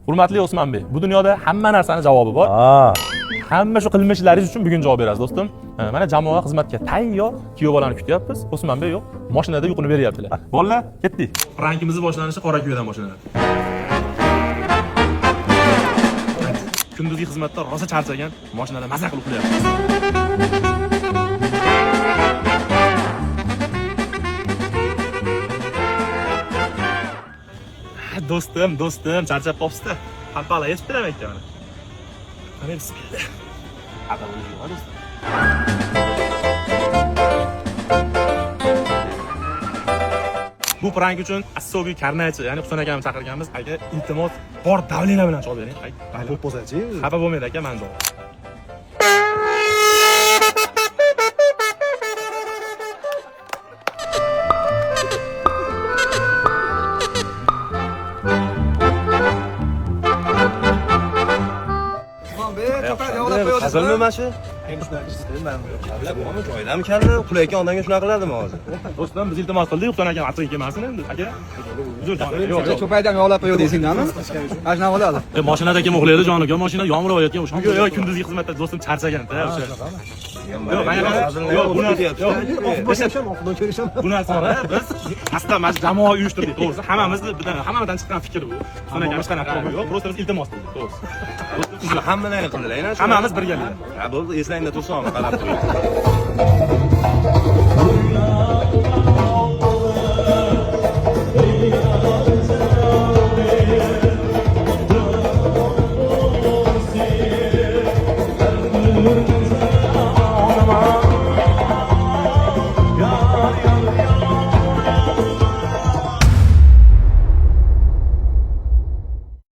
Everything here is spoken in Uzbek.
Hurmatli Usmonbek, bu dunyoda hamma narsani javobi bor. Hamma shu qilmishlaringiz uchun bugun javob berasiz, do'stim. Mana jamoa xizmatga tayyor, kuyov bolani kutyapmiz. Usmonbek yo'q, mashinada uyquni beryaptilar. Bolalar, ketdik. Rankimiz boshlanishi qora kuyovdan boshlanadi. Kunduzgi xizmatda rosa charchagan, mashinada maza qilib uxlayapmiz. Do'stim, charchab qopsiz-da. Xalpala yetibdilar ekan. Qani bismillah. Aql yo'q, do'stim. Bu prank uchun asosiy karnachi, ya'ni Husan akani chaqirganmiz. Aka, iltimos, bor davleniya bilan chalib bering. Bo'lib bo'lsa-chi. Xafa bo'lmaydi aka, men javob. Hazilmi mana shu? Joyidami kalni uxlayotgan odamga shunaqa qiladimi hozir? Do'stim, biz iltimos qildik, Husan akam achchiq kelmasin endi. Aka, uzr, yo'q. Cho'paydan yo'lab qo'ydi deysinglarmi? Mana shunaqa bo'ladi. Mashinada kim uxlaydi joniga? Mashina yomg'ir yog'ayotgan o'sha. Yo'q, kunduzgi xizmatda do'stim charchagan-da o'sha. Yo'q, bu narsani biz asta mas jamoa uyushtirdik, to'g'risi. Hammadan chiqqan fikr bu. Shundan keyin boshqa narsa yo'q, просто biz iltimos qildik, to'g'risi. Hammalarni qildilar. Hammamiz birgalikda. Ha, bo'ldi, eslangda tursin, qarab qo'ying.